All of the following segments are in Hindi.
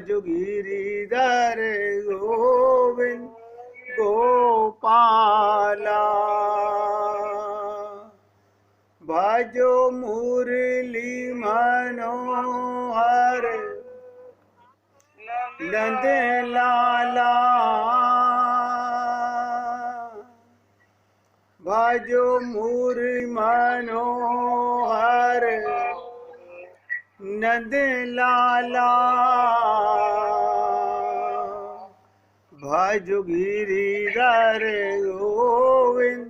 भज गिरिधर गोविंद गोपाला। भजो मुरली मनोहर नंद लाला। भजो मुरली मनोहर नंद लाला। भज गिरिधर गोविंद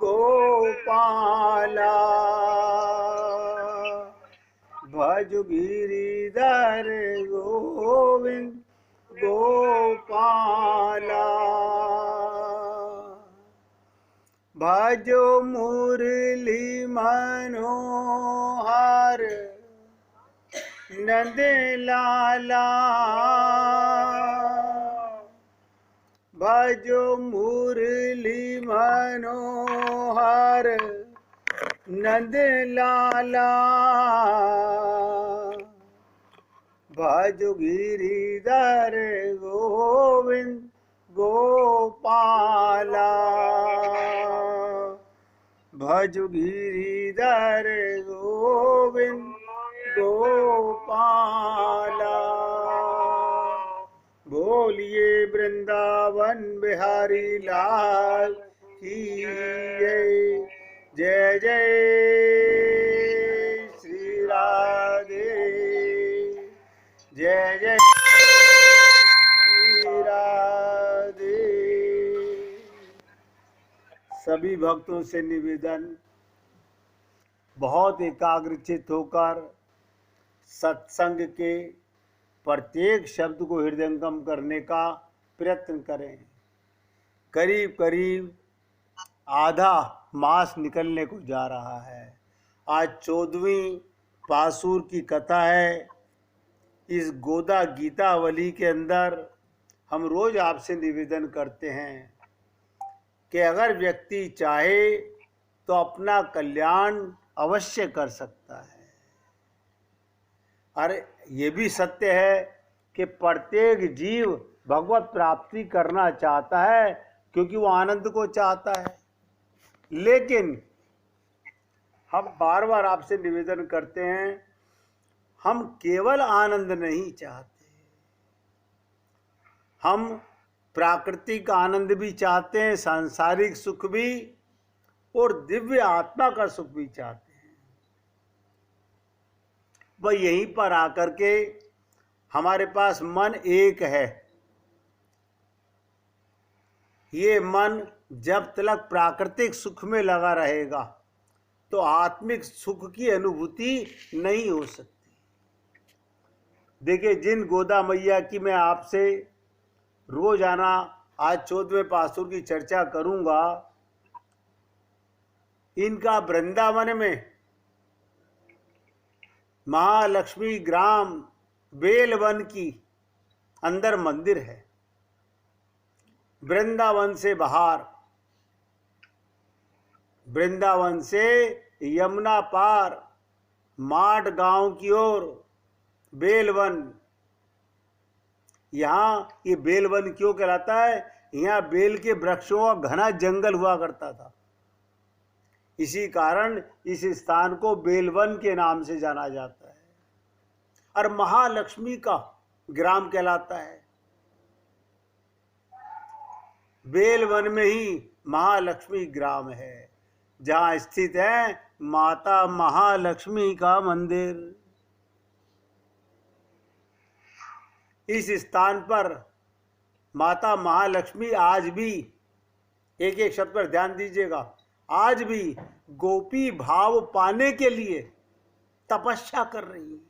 गोपाला। भज गिरिधर गोविंद गोपाला। भजो मुरली मनोहर नंद लाला। भजो मुरली मनोहर नंद लाला। भजो गिरिधर गोविंद गोपाला। भजो गिरिधर गोविंद गोपाला। बोलिए वृंदावन बिहारी लाल की जय जय श्री राधे। जय जय श्री राधे। सभी भक्तों से निवेदन, बहुत एकाग्रचित होकर सत्संग के प्रत्येक शब्द को हृदयंगम करने का प्रयत्न करें। करीब करीब आधा मास निकलने को जा रहा है। आज 14वीं पासुर की कथा है। इस गोदा गीतावली के अंदर हम रोज आपसे निवेदन करते हैं कि अगर व्यक्ति चाहे तो अपना कल्याण अवश्य कर सकता है। और ये भी सत्य है कि प्रत्येक जीव भगवत प्राप्ति करना चाहता है, क्योंकि वो आनंद को चाहता है। लेकिन हम बार बार आपसे निवेदन करते हैं, हम केवल आनंद नहीं चाहते, हम प्राकृतिक आनंद भी चाहते हैं, सांसारिक सुख भी, और दिव्य आत्मा का सुख भी चाहते हैं। वह यहीं पर आकर के हमारे पास मन एक है। ये मन जब तक प्राकृतिक सुख में लगा रहेगा तो आत्मिक सुख की अनुभूति नहीं हो सकती। देखिए, जिन गोदा मैया की मैं आपसे रोजाना आज 14वें पासुर की चर्चा करूंगा, इनका वृंदावन में महालक्ष्मी ग्राम बेलवन की अंदर मंदिर है। वृंदावन से बाहर, वृंदावन से यमुना पार माठ गांव की ओर बेलवन। यहाँ ये बेलवन क्यों कहलाता है? यहाँ बेल के वृक्षों का घना जंगल हुआ करता था। इसी कारण इस स्थान को बेलवन के नाम से जाना जाता है। और महालक्ष्मी का ग्राम कहलाता है। बेलवन में ही महालक्ष्मी ग्राम है, जहां स्थित है माता महालक्ष्मी का मंदिर। इस स्थान पर माता महालक्ष्मी आज भी, एक एक शब्द पर ध्यान दीजिएगा, आज भी गोपी भाव पाने के लिए तपस्या कर रही है।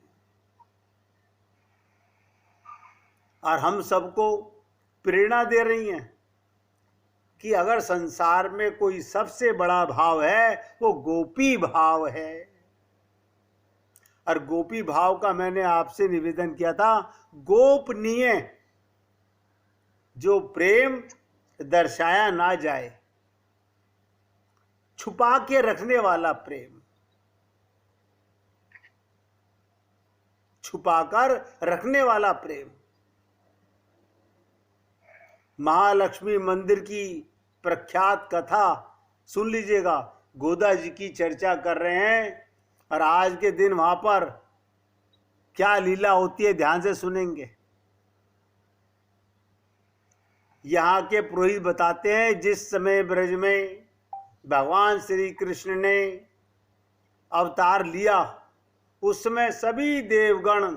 और हम सबको प्रेरणा दे रही हैं कि अगर संसार में कोई सबसे बड़ा भाव है वो गोपी भाव है। और गोपी भाव का मैंने आपसे निवेदन किया था, गोपनीय जो प्रेम दर्शाया ना जाए, छुपा के रखने वाला प्रेम, छुपाकर रखने वाला प्रेम, महालक्ष्मी मंदिर की प्रख्यात कथा सुन लीजिएगा। गोदा जी की चर्चा कर रहे हैं और आज के दिन वहां पर क्या लीला होती है ध्यान से सुनेंगे। यहाँ के पुरोहित बताते हैं जिस समय ब्रज में भगवान श्री कृष्ण ने अवतार लिया उस समय सभी देवगण,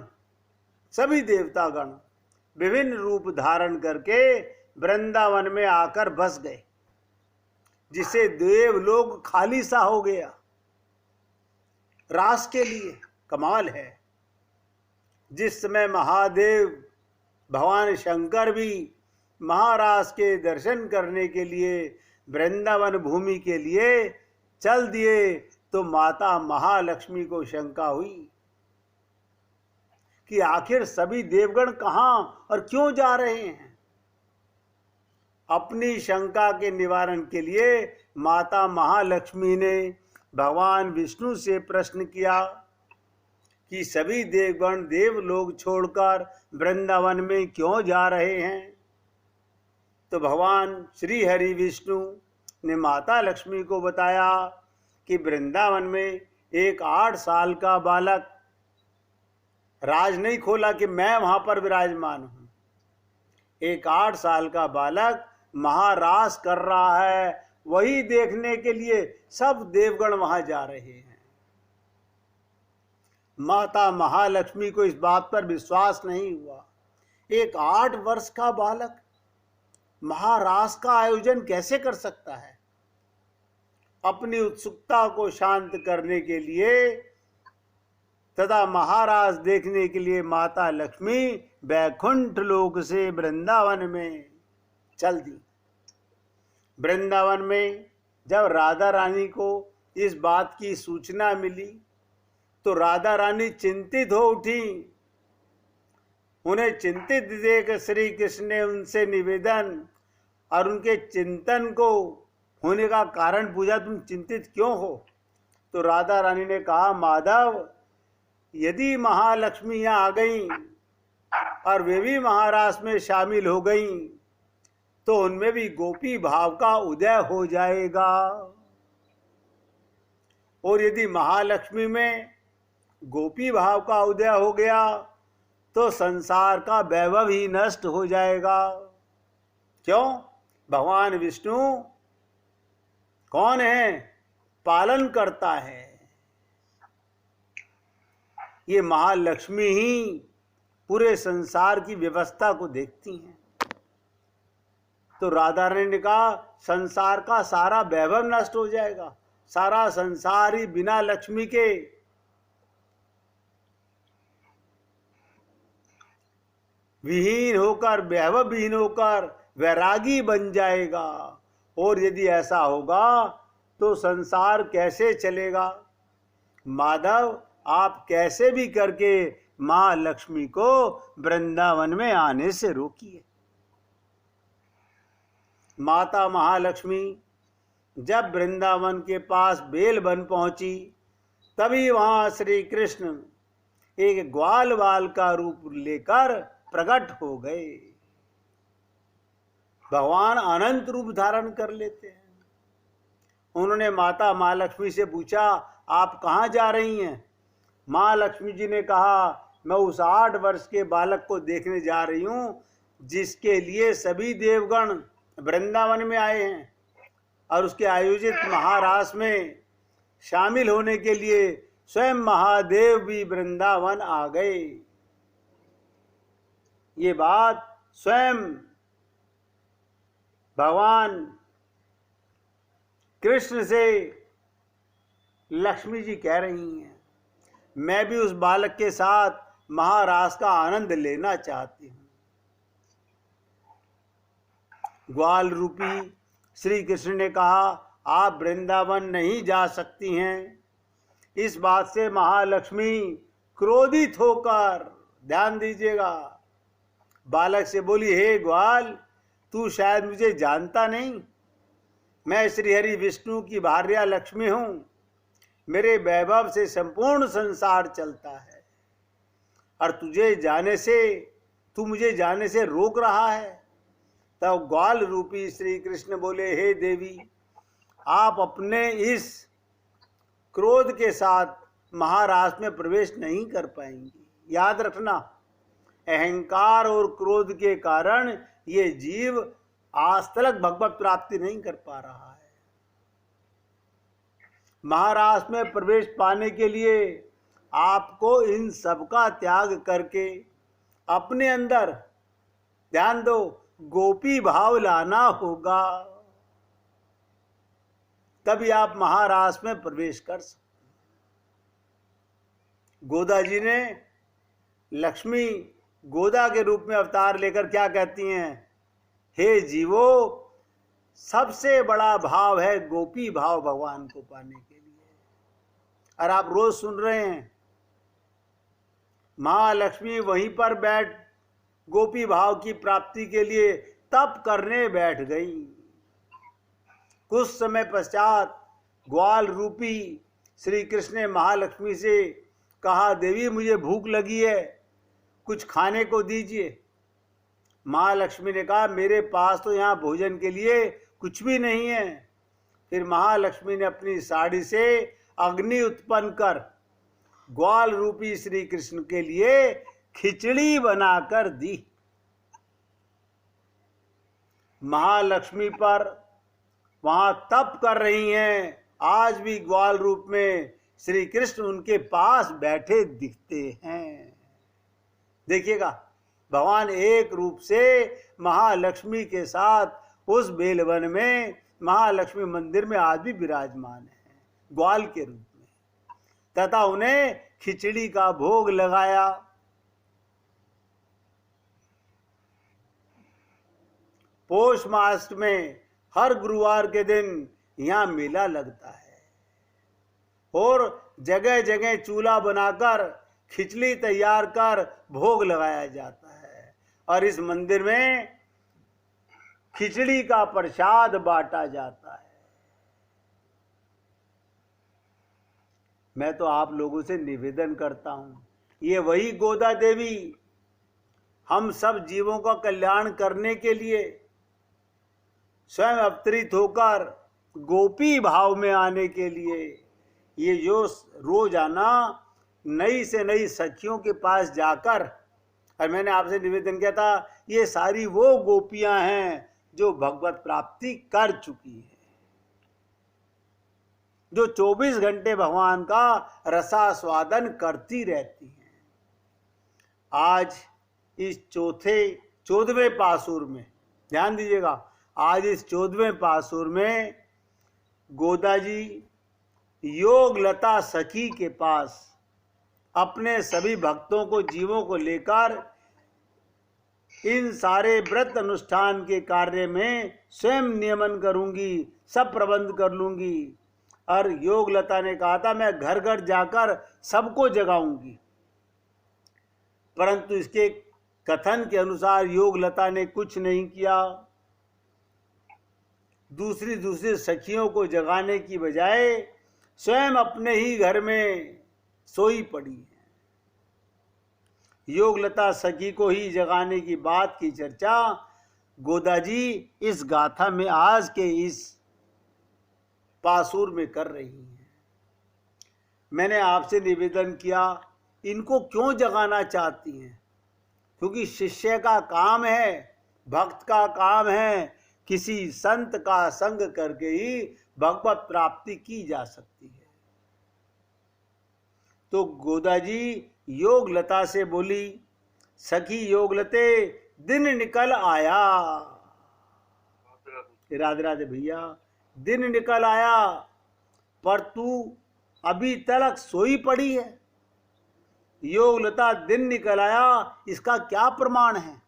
सभी देवतागण विभिन्न रूप धारण करके वृंदावन में आकर बस गए, जिसे देवलोक खाली सा हो गया रास के लिए। कमाल है। जिस समय महादेव भगवान शंकर भी महाराज के दर्शन करने के लिए वृंदावन भूमि के लिए चल दिए तो माता महालक्ष्मी को शंका हुई कि आखिर सभी देवगण कहां और क्यों जा रहे हैं। अपनी शंका के निवारण के लिए माता महालक्ष्मी ने भगवान विष्णु से प्रश्न किया कि सभी देवगण देवलोक छोड़कर वृंदावन में क्यों जा रहे हैं। तो भगवान श्री हरि विष्णु ने माता लक्ष्मी को बताया कि वृंदावन में एक 8 साल का बालक राज नहीं खोला कि मैं वहां पर विराजमान हूं। एक 8 साल का बालक महारास कर रहा है, वही देखने के लिए सब देवगण वहां जा रहे हैं। माता महालक्ष्मी को इस बात पर विश्वास नहीं हुआ। एक 8 वर्ष का बालक महारास का आयोजन कैसे कर सकता है। अपनी उत्सुकता को शांत करने के लिए तथा महाराज देखने के लिए माता लक्ष्मी वैकुंठ लोक से वृंदावन में चल दी। वृंदावन में जब राधा रानी को इस बात की सूचना मिली तो राधा रानी चिंतित हो उठी। उन्हें चिंतित देख श्री कृष्ण ने उनसे निवेदन और उनके चिंतन को होने का कारण पूछा, तुम चिंतित क्यों हो। तो राधा रानी ने कहा, माधव यदि महालक्ष्मी यहाँ आ गई और वे भी महारास में शामिल हो गई तो उनमें भी गोपी भाव का उदय हो जाएगा। और यदि महालक्ष्मी में गोपी भाव का उदय हो गया तो संसार का वैभव ही नष्ट हो जाएगा। क्यों? भगवान विष्णु कौन है? पालन करता है। ये महालक्ष्मी ही पूरे संसार की व्यवस्था को देखती हैं। तो राधा रानी ने कहा, संसार का सारा वैभव नष्ट हो जाएगा, सारा संसार ही बिना लक्ष्मी के विहीन होकर, वैभव विहीन होकर वैरागी बन जाएगा। और यदि ऐसा होगा तो संसार कैसे चलेगा। माधव आप कैसे भी करके मां लक्ष्मी को वृंदावन में आने से रोकिए। माता महालक्ष्मी जब वृंदावन के पास बेलवन पहुंची तभी वहां श्री कृष्ण एक ग्वाल बाल का रूप लेकर प्रकट हो गए। भगवान अनंत रूप धारण कर लेते हैं। उन्होंने माता महालक्ष्मी से पूछा, आप कहाँ जा रही हैं। माँ लक्ष्मी जी ने कहा, मैं उस 8 वर्ष के बालक को देखने जा रही हूँ जिसके लिए सभी देवगण वृंदावन में आए हैं और उसके आयोजित महारास में शामिल होने के लिए स्वयं महादेव भी वृंदावन आ गए। ये बात स्वयं भगवान कृष्ण से लक्ष्मी जी कह रही हैं, मैं भी उस बालक के साथ महारास का आनंद लेना चाहती हूँ। ग्वाल रूपी श्री कृष्ण ने कहा, आप वृंदावन नहीं जा सकती हैं। इस बात से महालक्ष्मी क्रोधित होकर, ध्यान दीजिएगा, बालक से बोली, हे ग्वाल, तू शायद मुझे जानता नहीं। मैं श्रीहरि विष्णु की भार्या लक्ष्मी हूँ। मेरे वैभव से संपूर्ण संसार चलता है और तू मुझे जाने से रोक रहा है। तब ग्वाल रूपी श्री कृष्ण बोले, हे देवी, आप अपने इस क्रोध के साथ महारास में प्रवेश नहीं कर पाएंगी। याद रखना, अहंकार और क्रोध के कारण ये जीव आज तक भगवत प्राप्ति नहीं कर पा रहा है। महारास में प्रवेश पाने के लिए आपको इन सब का त्याग करके अपने अंदर, ध्यान दो, गोपी भाव लाना होगा, तभी आप महारास में प्रवेश कर सकते। गोदा जी ने लक्ष्मी गोदा के रूप में अवतार लेकर क्या कहती हैं, हे जीवो, सबसे बड़ा भाव है गोपी भाव भगवान को पाने के लिए। और आप रोज सुन रहे हैं, महालक्ष्मी वहीं पर बैठ गोपी भाव की प्राप्ति के लिए तप करने बैठ गई। कुछ समय पश्चात ग्वाल रूपी श्री कृष्ण ने महालक्ष्मी से कहा, देवी मुझे भूख लगी है, कुछ खाने को दीजिए। महालक्ष्मी ने कहा, मेरे पास तो यहाँ भोजन के लिए कुछ भी नहीं है। फिर महालक्ष्मी ने अपनी साड़ी से अग्नि उत्पन्न कर ग्वाल रूपी श्री कृष्ण के लिए खिचड़ी बनाकर दी। महालक्ष्मी पर वहां तप कर रही हैं, आज भी ग्वाल रूप में श्री कृष्ण उनके पास बैठे दिखते हैं। देखिएगा, भगवान एक रूप से महालक्ष्मी के साथ उस बेलवन में, महालक्ष्मी मंदिर में आज भी विराजमान है ग्वाल के रूप में, तथा उन्हें खिचड़ी का भोग लगाया। पौष मास में हर गुरुवार के दिन यहाँ मेला लगता है और जगह जगह चूल्हा बनाकर खिचड़ी तैयार कर भोग लगाया जाता है और इस मंदिर में खिचड़ी का प्रसाद बांटा जाता है। मैं तो आप लोगों से निवेदन करता हूं, ये वही गोदा देवी हम सब जीवों का कल्याण करने के लिए स्वयं अवतरित होकर गोपी भाव में आने के लिए ये जो रोजाना नई से नई सखियों के पास जाकर, और मैंने आपसे निवेदन किया था, ये सारी वो गोपियां हैं जो भगवत प्राप्ति कर चुकी है, जो 24 घंटे भगवान का रसास्वादन करती रहती हैं। आज इस 14वें पासुर में ध्यान दीजिएगा, आज इस 14वें पासुर में गोदा जी योग लता सखी के पास अपने सभी भक्तों को, जीवों को लेकर इन सारे व्रत अनुष्ठान के कार्य में स्वयं नियमन करूंगी, सब प्रबंध कर लूंगी। और योग लता ने कहा था, मैं घर घर जाकर सबको जगाऊंगी, परंतु इसके कथन के अनुसार योग लता ने कुछ नहीं किया। दूसरी सखियों को जगाने की बजाय स्वयं अपने ही घर में सोई पड़ी है। योगलता सखी को ही जगाने की बात की चर्चा गोदा जी इस गाथा में, आज के इस पासुर में कर रही हैं। मैंने आपसे निवेदन किया, इनको क्यों जगाना चाहती हैं? क्योंकि शिष्य का काम है, भक्त का काम है, किसी संत का संग करके ही भगवत प्राप्ति की जा सकती है। तो गोदा जी योगलता से बोली, सखी योगलते दिन निकल आया। राधे राधे भैया, दिन निकल आया पर तू अभी तक सोई पड़ी है। योगलता दिन निकल आया, इसका क्या प्रमाण है?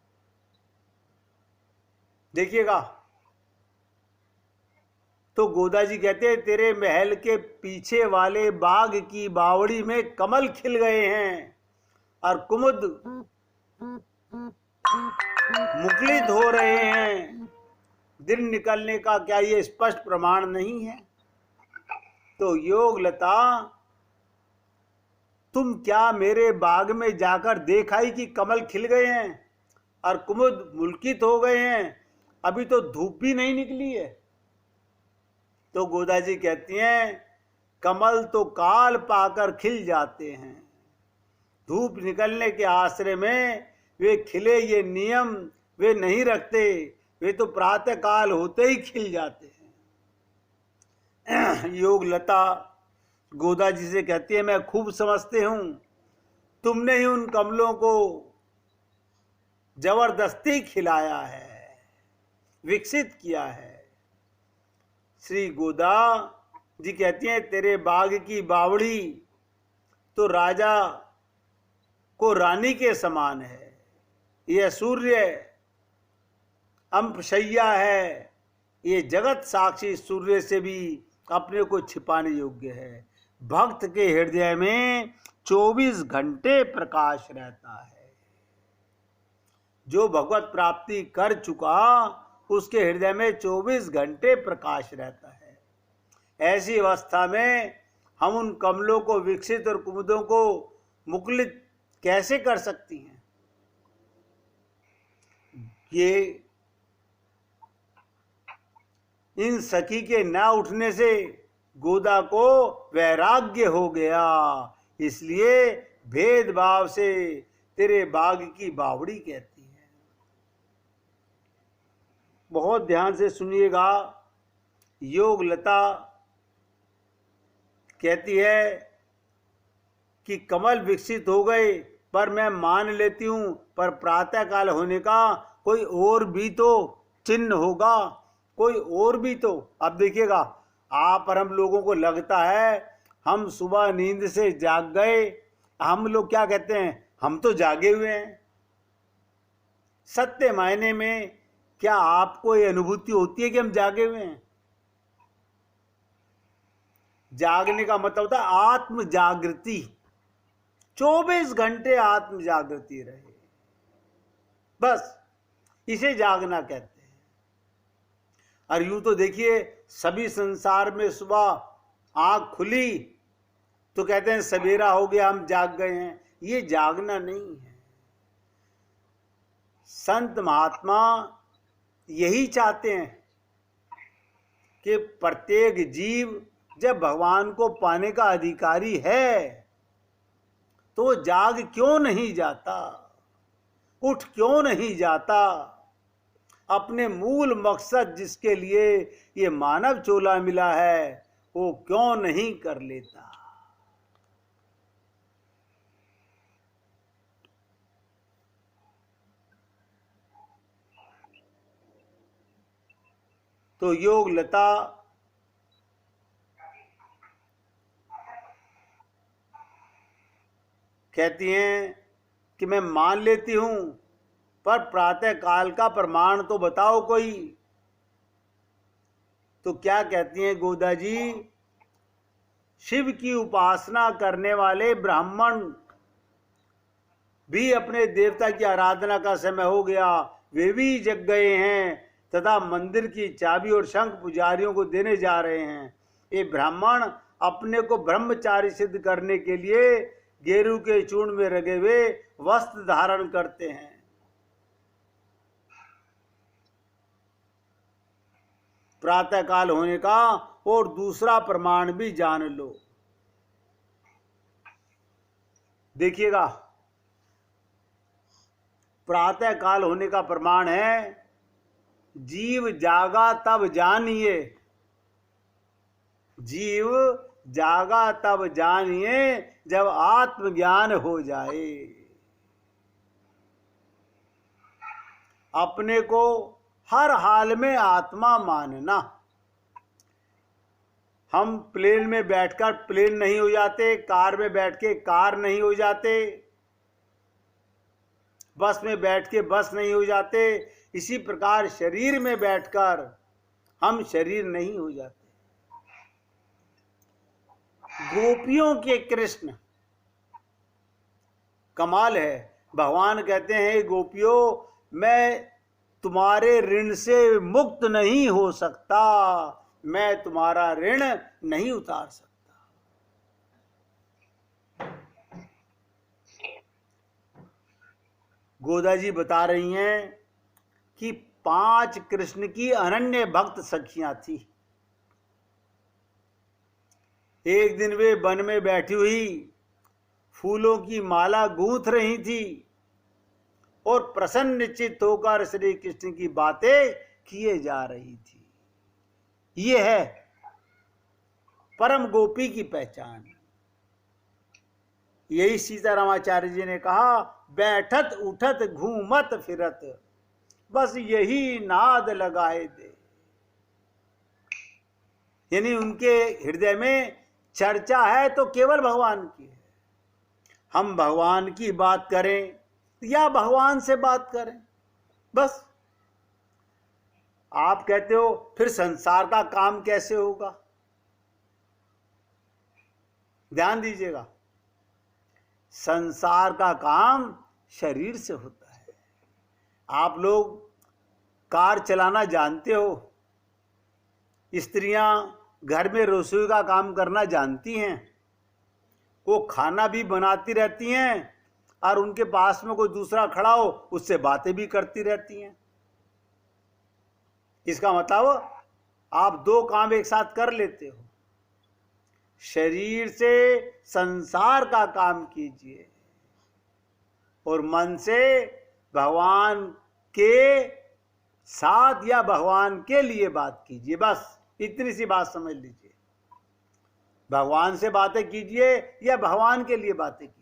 देखिएगा, तो गोदा जी कहते हैं, तेरे महल के पीछे वाले बाग की बावड़ी में कमल खिल गए हैं और कुमुद मुकुलित हो रहे हैं। दिन निकलने का क्या ये स्पष्ट प्रमाण नहीं है? तो योगलता, तुम क्या मेरे बाग में जाकर देखा ही कि कमल खिल गए हैं और कुमुद मुलकित हो गए हैं? अभी तो धूप भी नहीं निकली है। तो गोदा जी कहती हैं, कमल तो काल पाकर खिल जाते हैं, धूप निकलने के आश्रय में वे खिले ये नियम वे नहीं रखते, वे तो प्रातः काल होते ही खिल जाते हैं। योग लता गोदा जी से कहती है, मैं खूब समझते हूं, तुमने ही उन कमलों को जबरदस्ती खिलाया है, विकसित किया है। श्री गोदा जी कहती हैं, तेरे बाग की बावड़ी तो राजा को रानी के समान है, यह सूर्य अम्पशैया है, ये जगत साक्षी सूर्य से भी अपने को छिपाने योग्य है। भक्त के हृदय में 24 घंटे प्रकाश रहता है। जो भगवत प्राप्ति कर चुका उसके हृदय में 24 घंटे प्रकाश रहता है। ऐसी अवस्था में हम उन कमलों को विकसित और कुमुदों को मुकुलित कैसे कर सकती हैं? ये इन सखी के ना उठने से गोदा को वैराग्य हो गया, इसलिए भेदभाव से तेरे बाग की बावड़ी कहती है। बहुत ध्यान से सुनिएगा। योग लता कहती है कि कमल विकसित हो गए, पर मैं मान लेती हूं, पर प्रातः काल होने का कोई और भी तो चिन्ह होगा, कोई और भी तो। अब देखिएगा, आप और हम लोगों को लगता है हम सुबह नींद से जाग गए, हम लोग क्या कहते हैं, हम तो जागे हुए हैं। सत्य मायने में क्या आपको ये अनुभूति होती है कि हम जागे हुए हैं? जागने का मतलब होता है आत्म जागृति, 24 घंटे आत्म जागृति रहे, बस इसे जागना कहते हैं। और यूं तो देखिए, सभी संसार में सुबह आंख खुली तो कहते हैं सवेरा हो गया, हम जाग गए हैं। ये जागना नहीं है। संत महात्मा यही चाहते हैं कि प्रत्येक जीव जब भगवान को पाने का अधिकारी है तो जाग क्यों नहीं जाता, उठ क्यों नहीं जाता, अपने मूल मकसद जिसके लिए ये मानव चोला मिला है वो क्यों नहीं कर लेता। तो योग लता कहती हैं कि मैं मान लेती हूं, पर प्रातः काल का प्रमाण तो बताओ कोई। तो क्या कहती हैं गोदा जी, शिव की उपासना करने वाले ब्राह्मण भी अपने देवता की आराधना का समय हो गया, वे भी जग गए हैं तथा मंदिर की चाबी और शंख पुजारियों को देने जा रहे हैं। ये ब्राह्मण अपने को ब्रह्मचारी सिद्ध करने के लिए गेरू के चूर्ण में रगे हुए वस्त्र धारण करते हैं। प्रातः काल होने का और दूसरा प्रमाण भी जान लो। देखिएगा, प्रातः काल होने का प्रमाण है, जीव जागा तब जानिए, जीव जागा तब जानिए जब आत्मज्ञान हो जाए। अपने को हर हाल में आत्मा मानना। हम प्लेन में बैठकर प्लेन नहीं हो जाते, कार में बैठ के कार नहीं हो जाते, बस में बैठ के बस नहीं हो जाते। इसी प्रकार शरीर में बैठकर हम शरीर नहीं हो जाते। गोपियों के कृष्ण कमाल है। भगवान कहते हैं, गोपियों मैं तुम्हारे ऋण से मुक्त नहीं हो सकता, मैं तुम्हारा ऋण नहीं उतार सकता। गोदा जी बता रही हैं कि 5 कृष्ण की अनन्य भक्त सखियां थी। एक दिन वे वन में बैठी हुई फूलों की माला गूंथ रही थी और प्रसन्न चित्त होकर श्री कृष्ण की बातें किए जा रही थी। ये है परम गोपी की पहचान। यही सीतारामाचार्य जी ने कहा, बैठत उठत घूमत फिरत बस यही नाद लगाए दे। यानी उनके हृदय में चर्चा है तो केवल भगवान की है। हम भगवान की बात करें या भगवान से बात करें, बस। आप कहते हो फिर संसार का काम कैसे होगा? ध्यान दीजिएगा, संसार का काम शरीर से होता है। आप लोग कार चलाना जानते हो, स्त्रियां घर में रसोई का काम करना जानती हैं, वो खाना भी बनाती रहती हैं और उनके पास में कोई दूसरा खड़ा हो उससे बातें भी करती रहती हैं। इसका मतलब आप 2 काम एक साथ कर लेते हो। शरीर से संसार का काम कीजिए और मन से भगवान के साथ या भगवान के लिए बात कीजिए। बस इतनी सी बात समझ लीजिए। भगवान से बातें कीजिए या भगवान के लिए बातें कीजिए।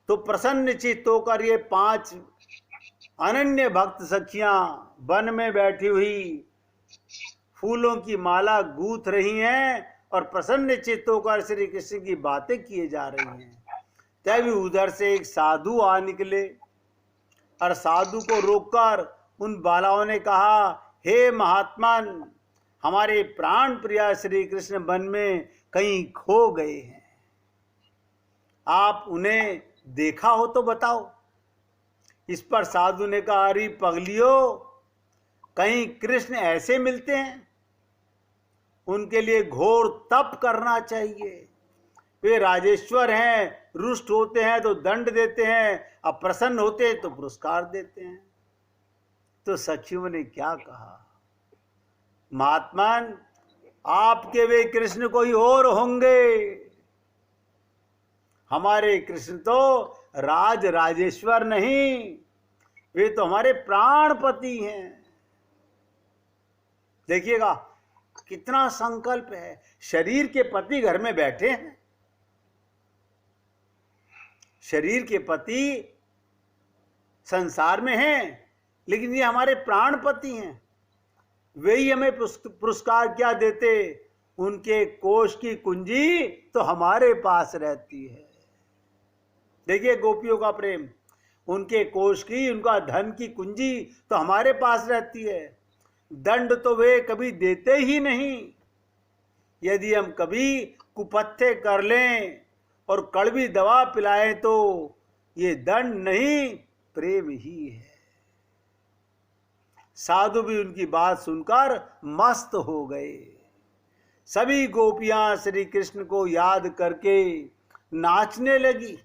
तो प्रसन्न चित्त होकर ये 5 अनन्य भक्त सखियां वन में बैठी हुई फूलों की माला गूंथ रही हैं और प्रसन्न चित्त होकर श्री कृष्ण की बातें किए जा रही हैं। तभी उधर से एक साधु आ निकले और साधु को रोककर उन बालाओं ने कहा, हे महात्मन, हमारे प्राण प्रिय श्री कृष्ण वन में कहीं खो गए हैं, आप उन्हें देखा हो तो बताओ। इस पर साधु ने कहा, अरे पगलियो, कहीं कृष्ण ऐसे मिलते हैं? उनके लिए घोर तप करना चाहिए। वे राजेश्वर हैं, रुष्ट होते हैं तो दंड देते हैं, अप्रसन्न होते हैं तो पुरस्कार देते हैं। तो सखियों ने क्या कहा, महात्मन, आपके वे कृष्ण कोई और होंगे। हमारे कृष्ण तो राजेश्वर नहीं, वे तो हमारे प्राणपति हैं। देखिएगा कितना संकल्प है। शरीर के पति घर में बैठे हैं, शरीर के पति संसार में हैं, लेकिन ये हमारे प्राणपति हैं। वे ही हमें पुरस्कार क्या देते? उनके कोष की कुंजी तो हमारे पास रहती है। देखिए गोपियों का प्रेम, उनके कोष की, उनका धन की कुंजी तो हमारे पास रहती है। दंड तो वे कभी देते ही नहीं। यदि हम कभी कुपत्थे कर लें और कड़वी दवा पिलाएं तो ये दंड नहीं, प्रेम ही है। साधु भी उनकी बात सुनकर मस्त हो गए। सभी गोपियां श्री कृष्ण को याद करके नाचने लगी।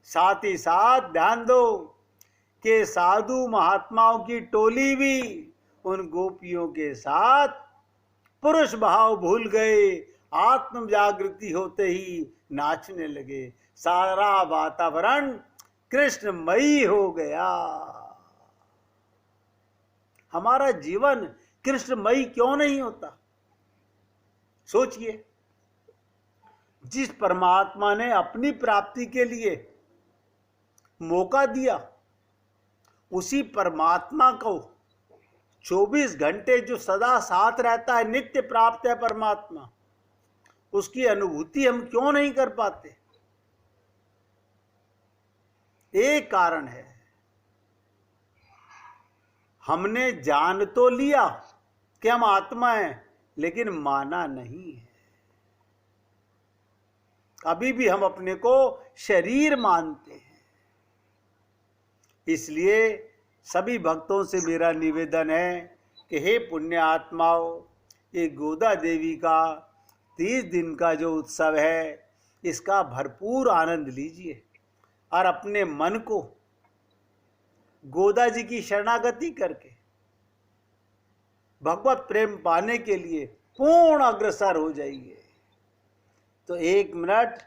साथ ही साथ ध्यान दो कि साधु महात्माओं की टोली भी उन गोपियों के साथ पुरुष भाव भूल गए। आत्म जागृति होते ही नाचने लगे। सारा वातावरण कृष्णमयी हो गया। हमारा जीवन कृष्णमयी क्यों नहीं होता? सोचिए, जिस परमात्मा ने अपनी प्राप्ति के लिए मौका दिया, उसी परमात्मा को 24 घंटे जो सदा साथ रहता है, नित्य प्राप्त है परमात्मा, उसकी अनुभूति हम क्यों नहीं कर पाते? एक कारण है, हमने जान तो लिया कि हम आत्मा हैं, लेकिन माना नहीं है। अभी भी हम अपने को शरीर मानते हैं। इसलिए सभी भक्तों से मेरा निवेदन है कि हे पुण्य आत्माओं, ये गोदा देवी का 30 दिन का जो उत्सव है, इसका भरपूर आनंद लीजिए और अपने मन को गोदा जी की शरणागति करके भगवत प्रेम पाने के लिए पूर्ण अग्रसर हो जाइए। तो 1 मिनट